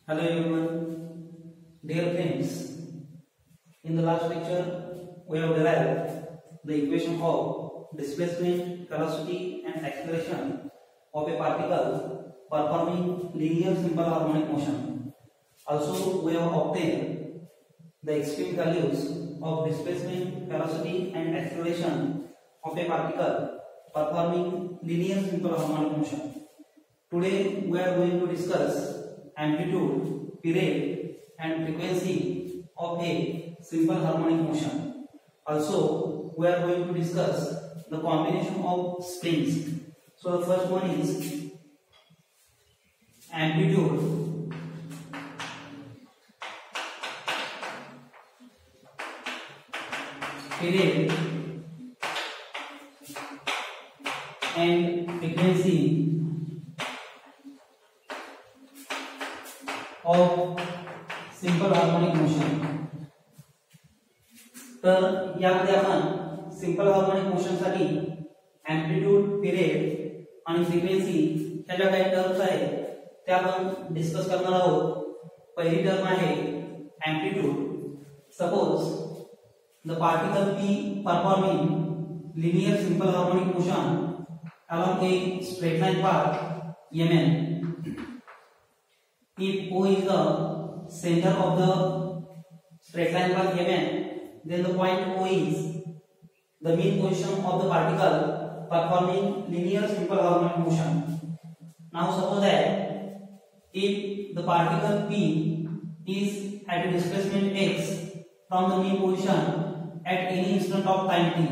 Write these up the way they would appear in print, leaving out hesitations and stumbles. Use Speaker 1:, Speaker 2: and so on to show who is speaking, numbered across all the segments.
Speaker 1: Hello everyone, dear friends. In the last lecture, we have derived the equation of displacement, velocity, and acceleration of a particle performing linear simple harmonic motion. Also, we have obtained the extreme values of displacement, velocity, and acceleration of a particle performing linear simple harmonic motion. Today, we are going to discuss amplitude, period, and frequency of a simple harmonic motion. Also, we are going to discuss the combination of springs. So, the first one is amplitude, period, and frequency of simple harmonic motion. तर यामध्ये आपण simple harmonic motion साठी amplitude, period आणि frequency ह्या ज्या काही terms आहेत त्या आपण डिस्कस करणार आहोत. पहिली टर्म आहे amplitude. Suppose the particle P performing linear simple harmonic motion along a straight line path Mn. If O is the center of the straight line path Mn, then the point O is the mean position of the particle performing linear simple harmonic motion. Now suppose that if the particle P is at a displacement x from the mean position at any instant of time t,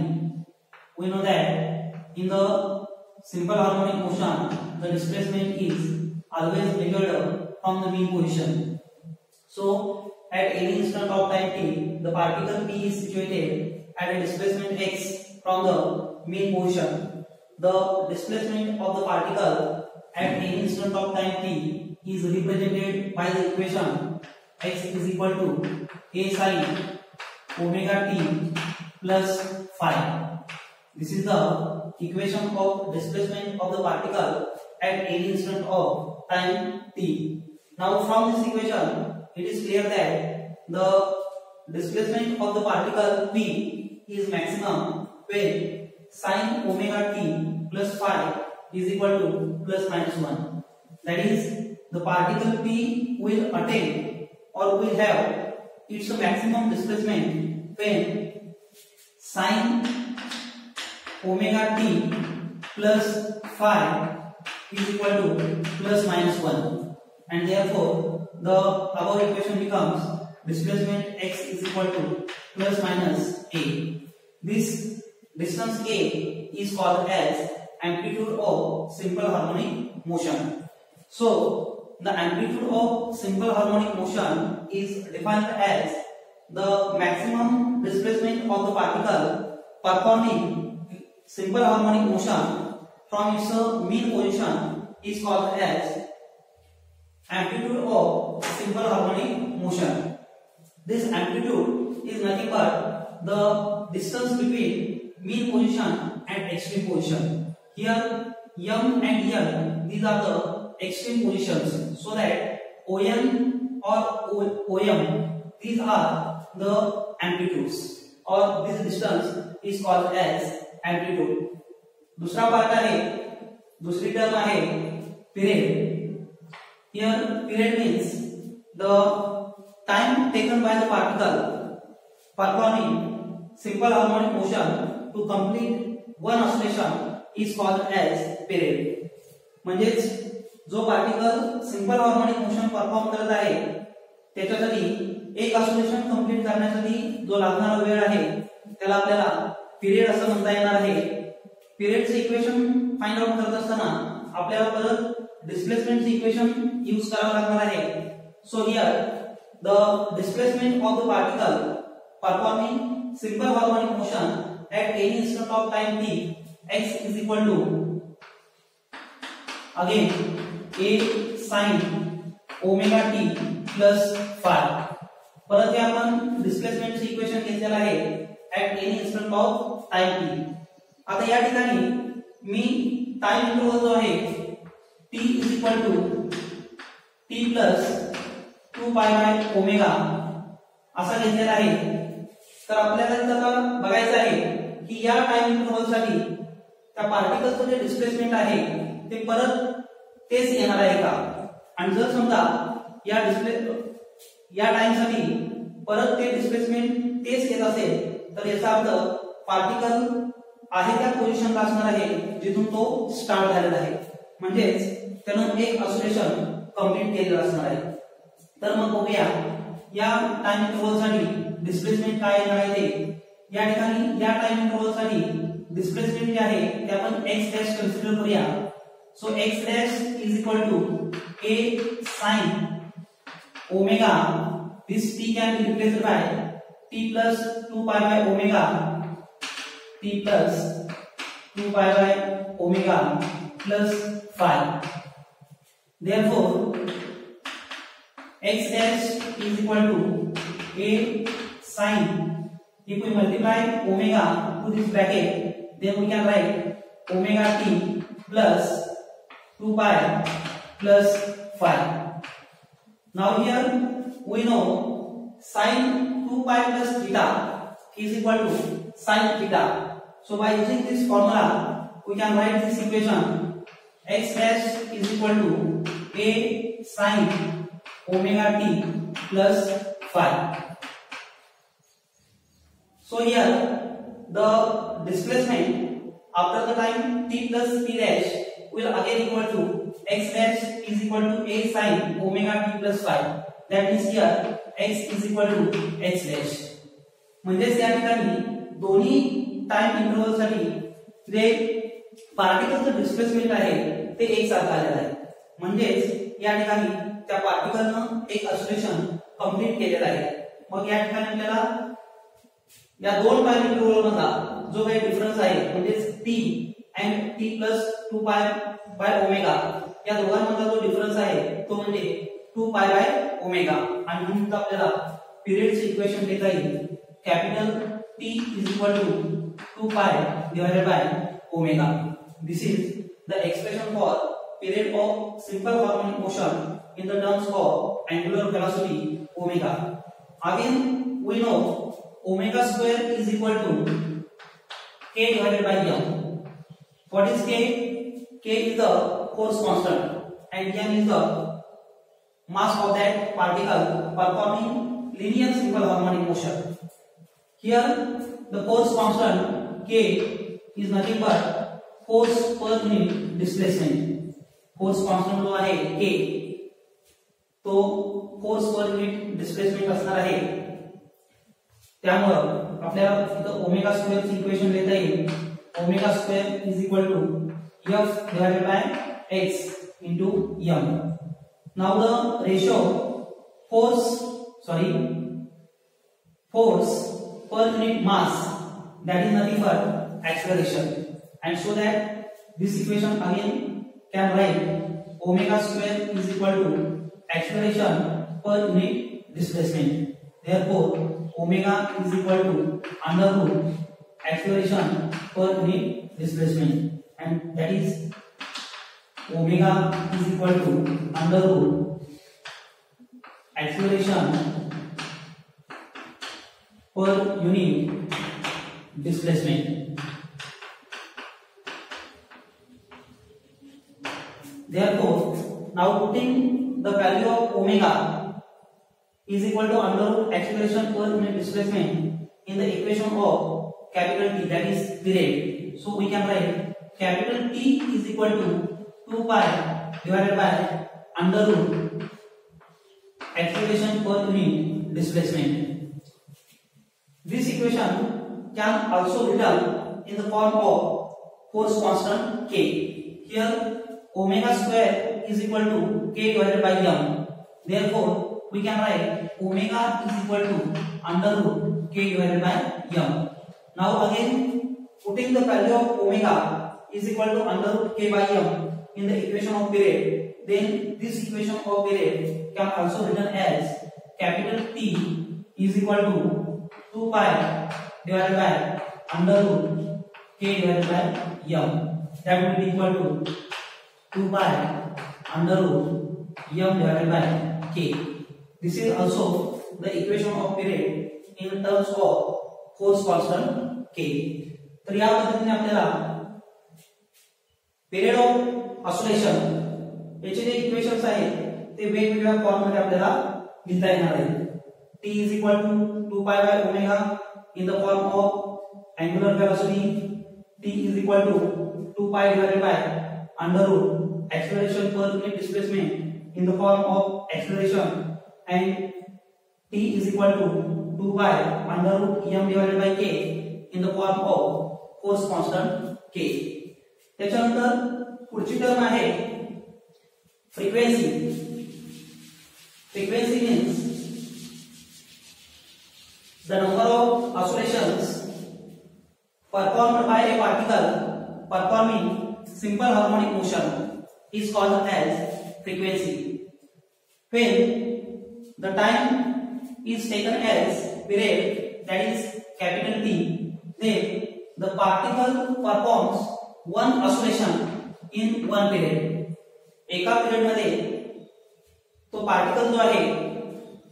Speaker 1: we know that in the simple harmonic motion the displacement is always measured from the mean position. So at any instant of time t, the particle P is situated at a displacement x from the mean position. The displacement of the particle at any instant of time t is represented by the equation x is equal to a sin omega t plus phi. This is the equation of displacement of the particle at any instant of time t. Now from this equation, it is clear that the displacement of the particle P is maximum when sin omega t plus phi is equal to plus minus 1. That is, the particle P will attain or will have its maximum displacement when sin omega t plus phi is equal to plus minus 1. And therefore the above equation becomes displacement x is equal to plus minus a. This distance a is called as amplitude of simple harmonic motion. So the amplitude of simple harmonic motion is defined as the maximum displacement of the particle performing simple harmonic motion from its mean position is called as amplitude of simple harmonic motion. This amplitude is nothing but the distance between mean position and extreme position. Here m and n, these are the extreme positions, so that on or om, these are the amplitudes, or this distance is called as amplitude. दूसरा part आहे, दूसरी term आहे period. Here period means the time taken by the particle performing simple harmonic motion to complete one oscillation is called as period. म्हणजेच जो particle simple harmonic motion perform करत आहे त्याच्यासाठी एक ऑसिलेशन कंप्लीट करण्यासाठी जो लागणारा वेळ आहे त्याला आपल्याला पिरियड असं म्हणता येणार आहे. पिरियडचे इक्वेशन फाइंड आउट करत असताना आपल्याला परत displacement equation use करावा लागणार आहे. So here the displacement of the particle performing simple harmonic motion at any instant of time t, x is equal to again a sin omega t plus phi. परत हे आपण displacement equation घेतलेलं आहे at any instant of time t. आता या ठिकाणी me time interval जो आहे t is equal to t plus 2 pi by omega असा घेतलेला आहे. तर आपल्याला आता बघायचं आहे की या टाइम इंटरवल साठी त्या पार्टिकलचं जे डिस्प्लेसमेंट आहे ते परत तेच येणार आहे का. आणि जर समजा या टाइम साठी परत ते डिस्प्लेसमेंट तेच येत असेल तर याचा अर्थ पार्टिकल आहे त्या पोझिशनला असणार आहे जिथून तो स्टार्ट झालेला आहे. म्हणजेच त्यानं एक ऑसिलेशन कंप्लीट केलेलं असणार आहे. तर मग बघूया या टाइम इंटरवल साठी डिस्प्लेसमेंट काय येणार आहे ते. या ठिकाणी या टाइम इंटरवल साठी डिस्प्लेसमेंट जे आहे ते आपण x डॅश कन्सिडर करूया. So x dash is equal to a sin omega. this t can be replaced by t plus 2 pi by omega, t plus 2 pi by omega plus phi. Therefore x dash is equal to a sin, if we multiply omega to this bracket then we can write omega t plus 2 pi plus phi. Now here we know sin 2 pi plus theta is equal to sin theta. So by using this formula we can write this equation x dash is equal to a sin omega t plus phi. So here the displacement after the time t plus p dash will again equal to x dash is equal to a sin omega t plus phi. That means here x is equal to x dash. म्हणजे या ठिकाणी दोन्ही time interval साठी जे पार्टिकलचं displacement आहे ते एक सारखं आलेलं आहे. म्हणजेच या ठिकाणी त्या पार्टिकलनं एक ऑसिलेशन कंप्लीट केलेलं आहे. मग या ठिकाणी आपल्याला या दोन टाइम इंटरवल मधला जो काही डिफरन्स आहे म्हणजे t and t plus 2 pi by omega या दोघांमधला जो डिफरन्स आहे तो म्हणजे 2 pi by omega. आणि म्हणून आपल्याला पिरियडचे इक्वेशन लिहिता येईल capital T is equal to 2 pi divided by omega. This is the expression for period of simple harmonic motion in the terms of angular velocity omega. Again we know omega square is equal to k divided by m. What is k? K is the force constant and m is the mass of that particle performing linear simple harmonic motion. Here the force constant k is nothing but force per unit displacement. Force constant जो आहे k तो force per unit displacement असणार आहे. त्यामुळे आपल्याला इथं omega square ची equation लिहिता येईल omega square is equal to f divided by x into m. Now the ratio force per unit mass, that is nothing but acceleration. And so that this equation again can write omega square is equal to acceleration per unit displacement. Therefore omega is equal to under root acceleration per unit displacement, and that is omega is equal to under root acceleration per unit displacement. Therefore now putting the value of omega is equal to under root acceleration per unit displacement in the equation of capital T, that is period. So we can write capital T is equal to 2 pi divided by under root acceleration per unit displacement. This equation can also written in the form of force constant k. Here omega square is equal to k divided by m. Therefore we can write omega is equal to under root k divided by m. Now again putting the value of omega is equal to under root k by m in the equation of period, then this equation of period can also written as capital T is equal to 2 pi divided by under root k divided by m. That will be equal to 2 pi under root m divided by k. This is also the equation of period in terms of force constant K. तर या पद्धतीने आपल्याला period of oscillation याचे जे equations आहेत ते वेगवेगळ्या form मध्ये आपल्याला लिहिता येणार आहे. T is equal to 2 pi by omega in the form of angular velocity. T is equal to 2 pi divided by under root acceleration per unit displacement in the form of acceleration, and T is equal to 2 pi under root m divided by k in the form of force constant k. त्याच्यानंतर पुढची term आहे frequency. Frequency means the number of oscillations performed by a particle performing simple harmonic motion is called as frequency. When the time is taken as period, that is capital T, then the particle performs one oscillation in one period. एका period मध्ये तो particle जो आहे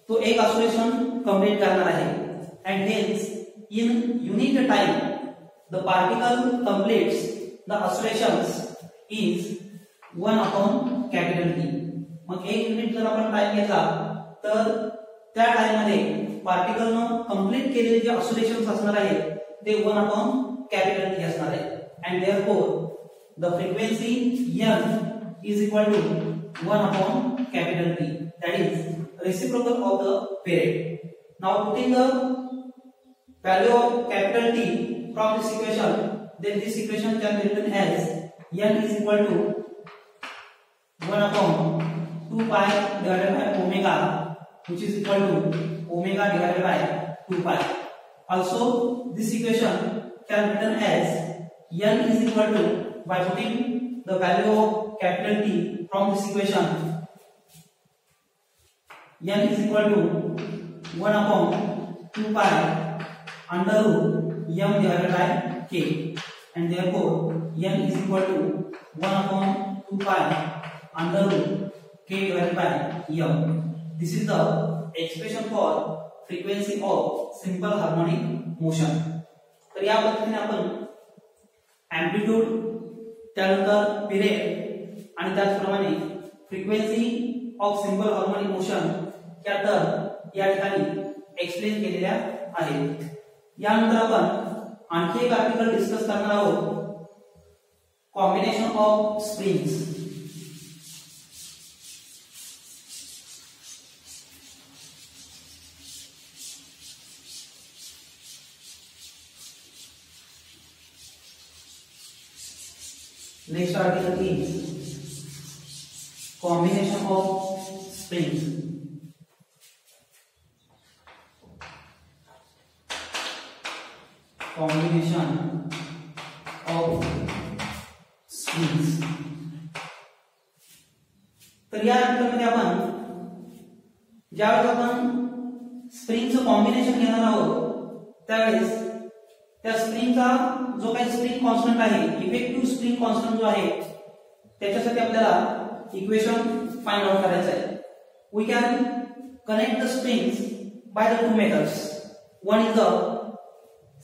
Speaker 1: तो एक oscillation complete करणार आहे. And hence, in unit time, the particle completes the oscillations is 1 upon capital T. मग एक युनिट जर आपण टाइम घेतला तर त्या टाइम मध्ये पार्टिकल न कंप्लीट केलेले जे ऑसिलेशन्स असणार आहेत ते 1 upon capital T असणार आहे. And therefore, the frequency n is equal to 1 upon capital T. That is reciprocal of the period. Now, putting the value of capital T from this equation, then this equation can be written as n is equal to 1 upon 2 pi divided by omega, which is equal to omega divided by 2 pi. Also, this equation can be written as n is equal to, by putting the value of capital T from this equation, n is equal to 1 upon 2 pi under root m divided by k, and therefore n is equal to 1 upon 2 pi under root k divided by m. This is the expression for frequency of simple harmonic motion. तर या पद्धतीने आपण amplitude, त्यानंतर period आणि त्याचप्रमाणे frequency of simple harmonic motion या term या ठिकाणी एक्सप्लेन केलेल्या आहेत. यानंतर आपण आणखी एक आर्टिकल डिस्कस करणार आहोत, combination of springs. Next article is combination of springs. Combination of springs. तर या आर्टिकलमध्ये आपण ज्यावेळेस आपण स्प्रिंगचं कॉम्बिनेशन घेणार आहोत त्यावेळेस त्या स्प्रिंगचा जो काही स्प्रिंग कॉन्स्टंट आहे, इफेक्टिव्ह स्प्रिंग कॉन्स्टंट जो आहे त्याच्यासाठी आपल्याला इक्वेशन फाइंड आउट करायचं आहे. We can connect the springs by the two methods. One is the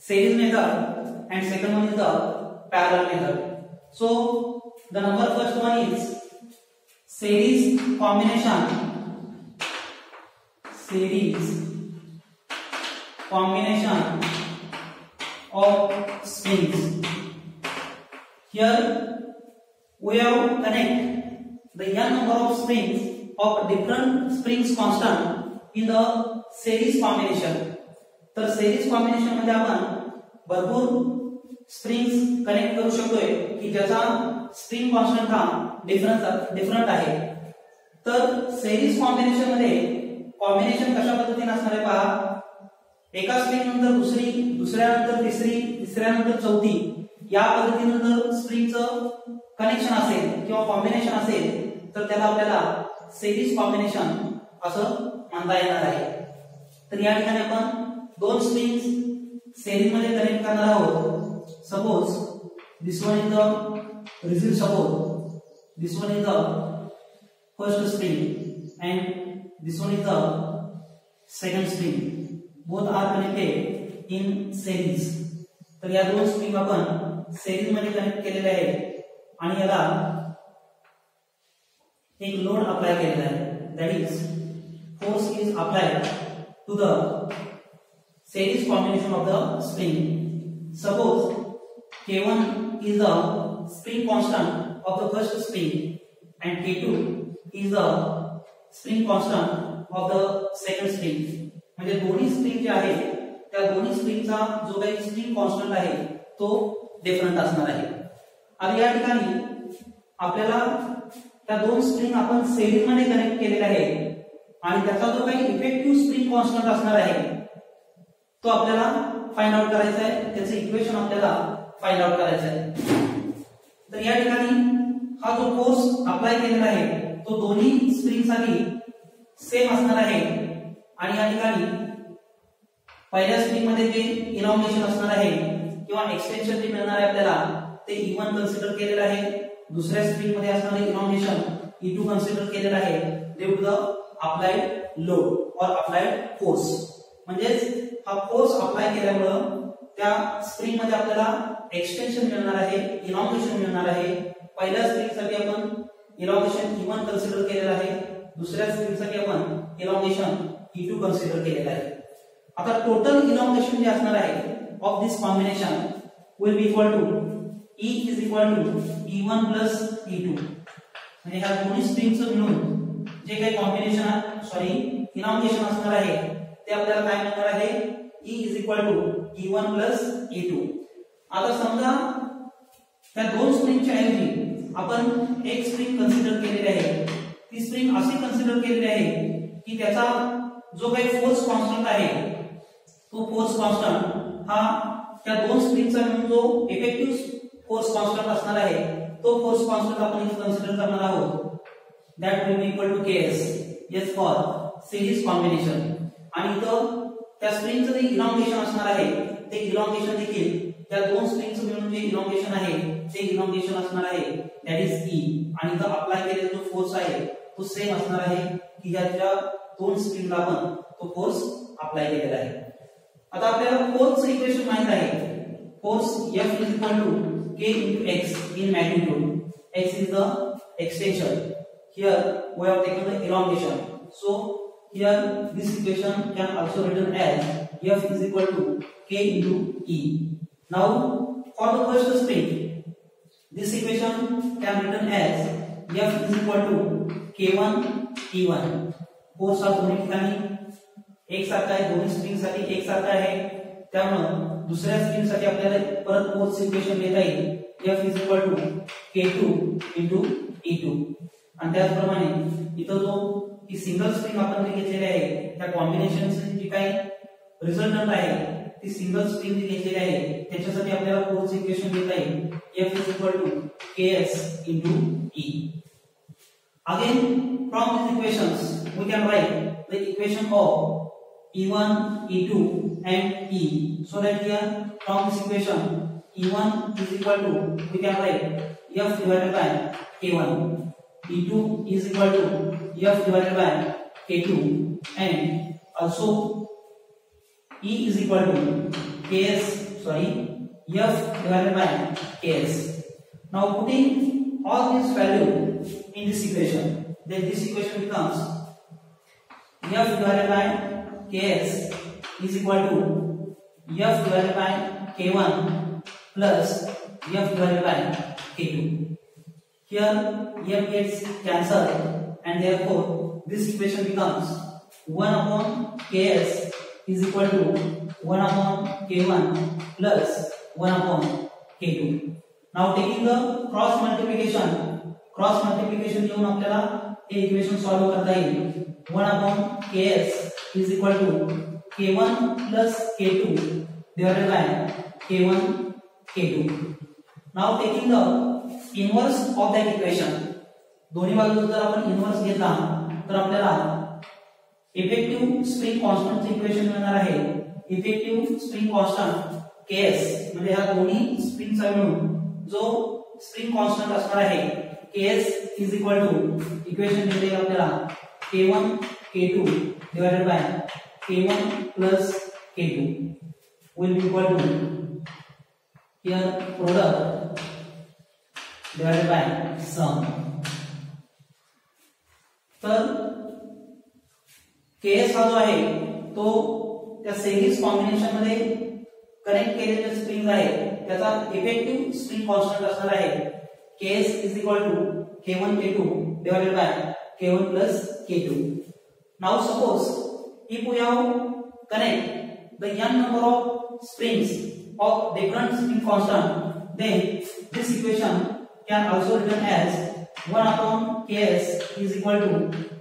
Speaker 1: series method and second one is the parallel method. So the number first one is series combination of springs. Here we have connect the n number of springs of different springs constant in the series combination. तर series combination मध्ये आपण भरपूर springs connect करू शकतोय की ज्याचा spring constant हा different आहे. तर सिरीज कॉम्बिनेशन मध्ये कॉम्बिनेशन कशा पद्धतीने असणार आहे पहा. एका स्प्रिंग नंतर दुसरी, दुसऱ्यानंतर तिसरी, तिसऱ्यानंतर चौथी, या पद्धतीने जर स्प्रिंगचं कनेक्शन असेल किंवा कॉम्बिनेशन असेल तर त्याला आपल्याला सिरीज कॉम्बिनेशन असं म्हणता येणार आहे. तर या ठिकाणी आपण दोन स्प्रिंग्स सेरीज मध्ये कनेक्ट करणार आहोत. Suppose this one is the rigid support, this one is the first spring, and this one is the second string. Both are connected in series. तर या दोन स्प्रिंग आपण सेरीज मध्ये कनेक्ट केलेले आहे आणि याला एक लोड अप्लाय केलेला आहे. That is force is applied to the series combination of the spring. Suppose K1 is the spring constant of the first spring and K2 is the spring constant of the second spring. म्हणजे दोन्ही spring जे आहे त्या दोन्ही स्प्रिंगचा जो काही spring constant आहे तो different असणार आहे. आता या ठिकाणी आपल्याला त्या दोन स्प्रिंग आपण सेरीज मध्ये कनेक्ट केलेले आहे आणि त्याचा जो काही इफेक्टिव्ह स्प्रिंग कॉन्स्टंट असणार आहे तो आपल्याला फाइंड आउट करायचा आहे. त्याचे इक्वेशन आपल्याला फाइंड आउट करायचं आहे. तर या ठिकाणी हा जो फोर्स अप्लाय केलेला आहे तो दोन्ही स्प्रिंग साठी सेम असणार आहे आणि या ठिकाणी पहिल्या स्प्रिंग मध्ये जे इलॉंगेशन असणार आहे किंवा एक्सटेंशन जे मिळणार आहे आपल्याला ते E1 कन्सिडर केलेलं आहे. दुसऱ्या स्प्रिंग मध्ये असणारे इलॉंगेशन E2 कन्सिडर केलेलं आहे due to the applied load और अप्लाइड फोर्स. म्हणजे हा फोर्स अप्लाय केल्यामुळे त्या स्प्रिंग मध्ये आपल्याला एक्सटेंशन मिळणार आहे, इलॉंगेशन मिळणार आहे. पहिल्या स्प्रिंग साठी आपण इलॉंगेशन E1 कन्सिडर केलेलं आहे, दुसऱ्या स्प्रिंग साठी आपण इलॉंगेशन E2 कन्सिडर केलेलं आहे. आता टोटल इलॉंगेशन जे असणार आहे of this combination will be equal to E is equal to E1 plus E2. म्हणजे ह्या दोन्ही स्प्रिंगचं मिळून जे काही कॉम्बिनेशन इलॉंगेशन असणार आहे ते आपल्याला काय मिळणार आहे E is equal to E1 plus E2. आता समजा त्या दोन स्प्रिंगच्या ऐवजी आपण एक स्प्रिंग कन्सिडर केलेली आहे. ती स्प्रिंग अशी कन्सिडर केलेली आहे की त्याचा जो काही फोर्स कॉन्स्टंट आहे तो फोर्स कॉन्स्टंट हा त्या दोन स्प्रिंगचा मिळून जो इफेक्टिव्ह फोर्स कॉन्स्टंट असणार आहे तो फोर्स कॉन्स्टंट आपण इथे कन्सिडर करणार आहोत. That will be equal to Ks. Yes for series combination. आणि इथं त्या स्प्रिंगचं जे इलॉंगेशन असणार आहे ते इलॉंगेशन देखील त्या दोन स्प्रिंगचं मिळून जे इलॉंगेशन आहे ते इलॉंगेशन असणार आहे दॅट इज E. आणि इथं अप्लाय केलेला जो फोर्स आहे तो सेम असणार आहे की ह्या दोन स्प्रिंगला आपण तो फोर्स अप्लाय केलेला आहे. आता आपल्याला फोर्सचं इक्वेशन माहित आहे. Force F is equal to K into x in magnitude. X is the extension. Here we have taken the elongation. So here this equation can also written as F is equal to K into E. Now for the first spring, this equation can written as F is equal to K1 E1. Force हा दोन्ही ठिकाणी एक सारखा आहे, दोन्ही spring साठी एक सारखा आहे. त्यामुळे दुसऱ्या स्प्रिंग साठी आपल्याला परत फोर्स इक्वेशन लिहिता येईल F is equal to K2 into E2. आणि त्याचप्रमाणे इथं जो ही सिंगल स्प्रिंग आपण घेतलेली आहे त्या कॉम्बिनेशनचे जे काही रिझल्टंट आहे ती सिंगल स्प्रिंग जी घेतलेली आहे त्याच्यासाठी आपल्याला फोर्स इक्वेशन लिहिता येईल F is equal to Ks into E. Again from these equations we can write the equation of E1, E2 and E. So that here from this equation E1 is equal to we can write F divided by K1. E2 is equal to F divided by K2 and also E is equal to F divided by Ks. Now putting all these values in this equation, then this equation becomes F divided by Ks is equal to F divided by K1 plus F divided by K2. Here F gets cancelled and therefore this equation becomes 1 upon Ks is equal to 1 upon K1 plus 1 upon K2. Now taking the cross multiplication घेऊन आपल्याला हे equation solve करता येईल. 1 upon Ks is equal to K1 plus K2 divided by K1 K2. Now taking the inverse of that equation, दोन्ही बाजूला जर आपण inverse घेतला तर आपल्याला इफेक्टिव्ह स्प्रिंग कॉन्स्टंटचे इक्वेशन मिळणार आहे. इफेक्टिव्ह स्प्रिंग कॉन्स्टंट Ks म्हणजे ह्या दोन्ही स्प्रिंगचा मिळून जो स्प्रिंग कॉन्स्टंट असणार आहे Ks is equal to equation मिळेल आपल्याला K1 K2 divided by K1 plus K2 will be equal to here product divided by sum. तर Ks हा जो आहे तो त्या सिरीज कॉम्बिनेशन मध्ये कनेक्ट केलेले स्प्रिंग आहे त्याचा इफेक्टिव्ह स्प्रिंग कॉन्स्टंट असणार आहे Ks is equal to K1 K2 divided by K1 plus K2. Now suppose if we have connect the n number of springs of different spring constant, then this equation can also written as 1 upon Ks is equal to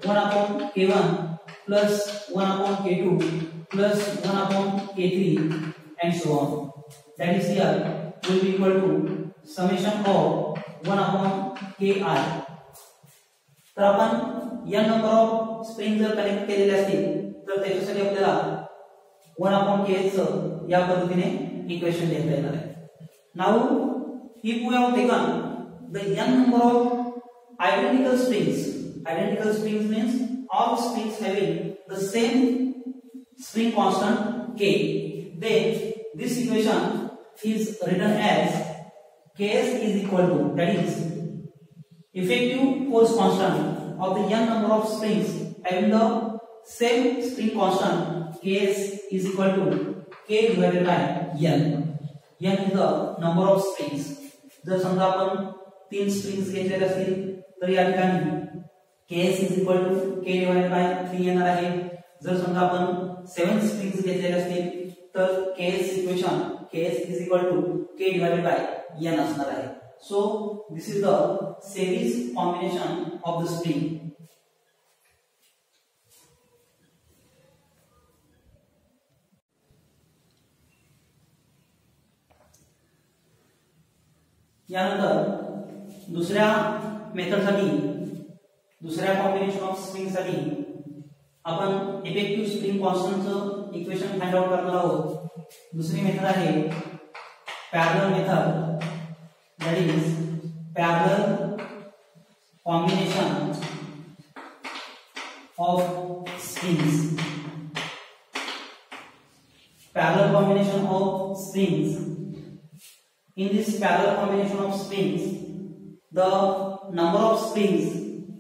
Speaker 1: 1 upon K1 plus 1 upon K2 plus 1 upon K3 and so on. That is here will be equal to summation of 1 upon Ki. तर आपण n number of spring जर connect केलेले असतील तर त्याच्यासाठी आपल्याला 1 upon Ks या पद्धतीने इक्वेशन लिहिता येणार आहे. Now if we have taken the n number of identical springs means all springs having the same spring constant K, then this equation is written as Ks is equal to, that is effective force constant of the n number of springs having the same spring constant Ks is equal to K divided by n. n is the number of springs. जर समजा आपण 3 springs घेतलेले असतील तर या ठिकाणी Ks is equal to K divided by 3 येणार आहे. जर समजा आपण 7 स्प्रिंग्स घेतलेले असतील तर Ks equation Ks is equal to K divided by n असणार आहे. So this is the series combination of the spring. यानंतर दुसऱ्या मेथडसाठी दुसऱ्या कॉम्बिनेशन ऑफ स्प्रिंग साठी आपण इफेक्टिव्ह स्प्रिंग कॉन्स्टंटचं इक्वेशन फाइंड आउट करणार आहोत. दुसरी मेथड आहे parallel method, that is parallel combination of strings. Parallel combination of strings. In this parallel combination of springs, the number of springs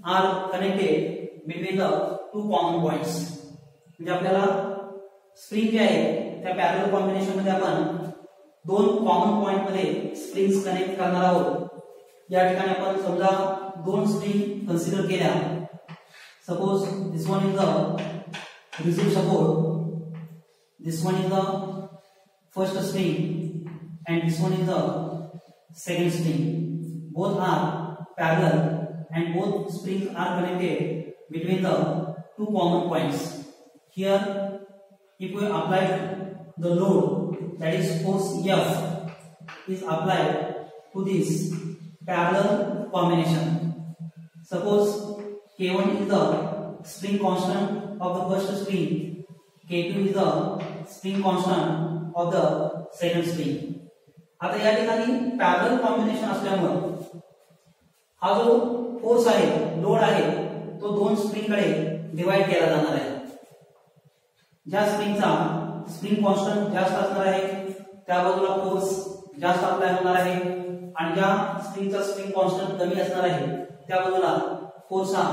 Speaker 1: are connected between the two common points. म्हणजे आपल्याला spring जे आहे त्या parallel combination मध्ये आपण दोन common point मध्ये springs connect करणार आहोत. या ठिकाणी आपण समजा दोन स्प्रिंग कन्सिडर केल्या. Suppose this one is the rigid support, this one is the first spring and this one is the second spring. Both are parallel and both springs are connected between the two common points. Here if we apply the load, that is force F is applied to this parallel combination. Suppose K1 is the spring constant of the first spring, K2 is the spring constant of the second spring. आता या ठिकाणी parallel combination असल्यामुळे हा जो force आहे, load आहे, तो दोन स्प्रिंग कडे डिवाइड केला जाणार आहे. ज्या स्प्रिंगचा स्प्रिंग कॉन्स्टंट जास्त असणार आहे त्या बाजूला फोर्स जास्त अप्लाय होणार आहे आणि ज्या स्प्रिंगचा स्प्रिंग कॉन्स्टंट कमी असणार आहे त्या बाजूला फोर्स हा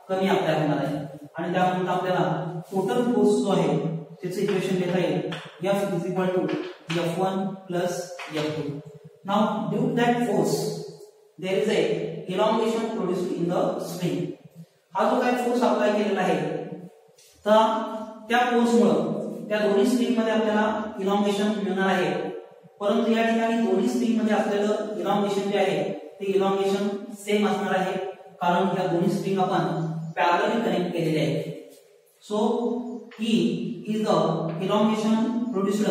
Speaker 1: कमी अप्लाय होणार आहे. आणि त्यानंतर आपल्याला टोटल फोर्स जो आहे त्याचे इक्वेशन लिहिता येईल F is equal to F1 plus F2. Now due to that force there is a elongation produced in the spring. हा जो काय फोर्स अप्लाय केलेला आहे तर त्या फोर्स मुळे त्या दोन्ही स्प्रिंग मध्ये आपल्याला इलॉंगेशन मिळणार आहे. परंतु या ठिकाणी दोन्ही स्प्रिंग मध्ये असलेलं इलॉंगेशन जे आहे ते इलॉंगेशन सेम असणार आहे कारण या दोन्ही स्प्रिंग आपण पॅरलली कनेक्ट केलेले आहेत. So E is the elongation produced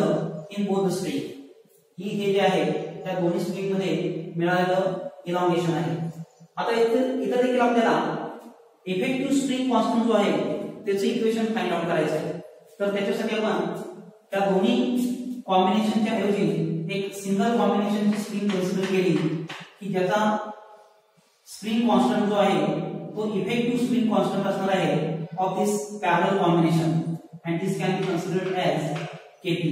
Speaker 1: in both the string. E हे जे आहे त्या दोन्ही स्प्रिंग मध्ये मिळालेलं इलॉंगेशन आहे. आता इथं देखील आपल्याला इफेक्टिव्ह स्प्रिंग कॉन्स्टंट जो आहे त्याचे इक्वेशन फाइंड आउट करायचं आहे. तर त्याच्यासाठी आपण त्या दोन्ही कॉम्बिनेशनच्या ऐवजी एक सिंगल कॉम्बिनेशनची स्प्रिंग कन्सिडर केली की ज्याचा स्प्रिंग कॉन्स्टंट जो आहे तो इफेक्टिव्ह स्प्रिंग कॉन्स्टंट असणार आहे of this parallel combination. and this can be considered as Kp,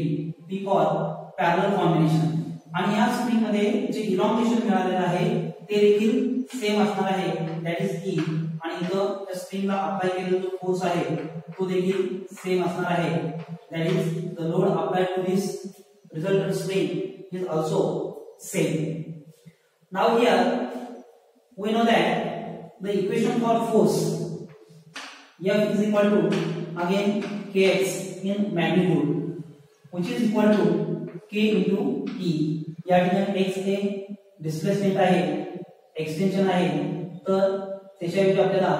Speaker 1: P for parallel combination. आणि या स्प्रिंग मध्ये जे इलॉंगेशन मिळालेलं आहे ते देखील सेम असणार आहे, दॅट इज E, आणि इथं त्या स्प्रिंगला अप्लाय केलेला जो फोर्स आहे तो देखील सेम असणार आहे, that is the load applied to this resultant spring is also same. Now here we know that the equation for force F is equal to again kx in magnitude, which is equal to k into E. या ठिकाणी x हे displacement आहे, extension आहे, तर त्याच्याऐवजी आपल्याला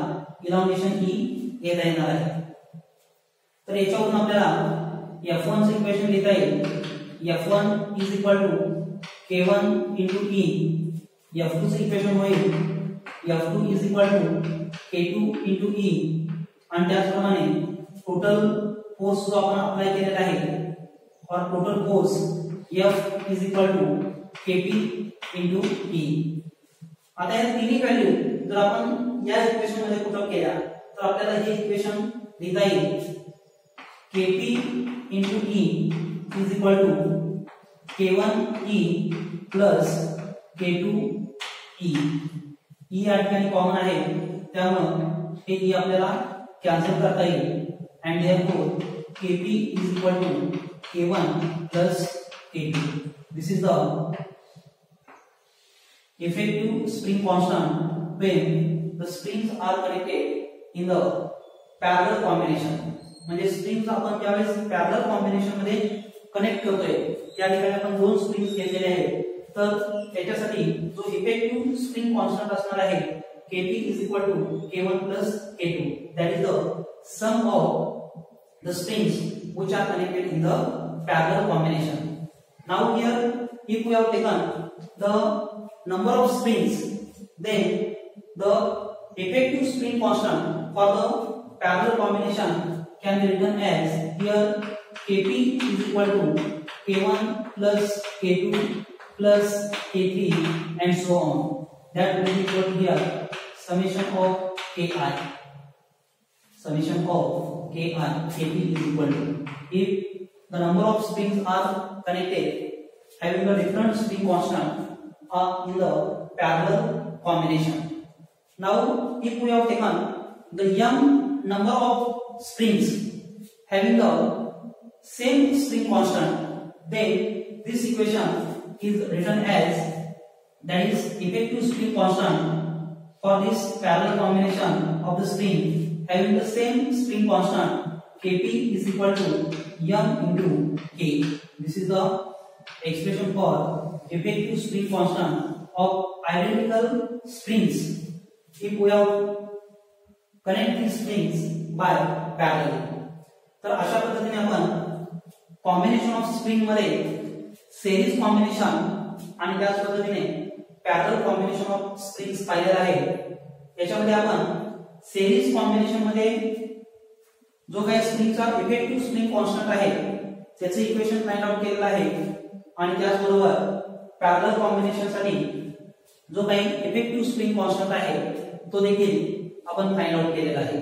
Speaker 1: elongation E घेता येणार आहे. तर याच्यावरून आपल्याला F1 चे इक्वेशन लिहिता येईल. F1 is equal to K1 into E. F2 चे इक्वेशन होईल F2 is equal to K2 into E. आणि त्याचप्रमाणे टोटल फोर्स जो आपण अप्लाय केलेला आहे और total force F is equal to Kp into E. आता या तिन्ही व्हॅल्यू जर आपण या इक्वेशन मध्ये पुट अप केल्या तर आपल्याला हे इक्वेशन लिहिता येईल Kp into E is equal to K1E plus K2E. E या ठिकाणी कॉमन आहे त्यामुळे हे E आपल्याला कॅन्सल करता येईल and therefore Kp is equal to K1 plus K2. This is the effective spring constant when the springs are connected in the parallel combination. म्हणजे springs आपण ज्यावेळेस पॅरलल कॉम्बिनेशन मध्ये कनेक्ट करतोय त्या ठिकाणी आपण दोन स्प्रिंग्स घेतलेले आहेत, तर त्याच्यासाठी जो इफेक्टिव्ह स्प्रिंग कॉन्स्टंट असणार आहे Kp is equal to K1 plus K2, that is the sum of the springs which are connected in the parallel combination. Now here if we have taken the number of springs, then the effective spring constant for the parallel combination can be written as here Kp is equal to K1 plus K2 plus K3 and so on. That will be equal to here summation of Ki. Summation of Ki. Kp is equal to, if the number of springs are connected having a different spring constant in the parallel combination. Now if we have taken the m number of springs having the same spring constant, then this equation is written as, that is effective spring constant for this parallel combination of the spring having the same spring constant Kp is equal to m into k. This is the expression for effective spring constant of identical springs if we have connect these springs by parallel. तर अशा पद्धतीने आपण combination of spring मध्ये series combination आणि त्याच पद्धतीने parallel combination of springs पाहिलेला आहे. याच्यामध्ये आपण सिरीज कॉम्बिनेशन मध्ये जो काही स्प्रिंगचा इफेक्टिव्ह स्प्रिंग कॉन्स्टंट आहे त्याचे इक्वेशन फाइंड आउट केलेलं आहे आणि त्याचबरोबर पॅरलल कॉम्बिनेशन साठी जो काही इफेक्टिव्ह स्प्रिंग कॉन्स्टंट आहे तो देखील आपण फाइंड आउट केलेला आहे.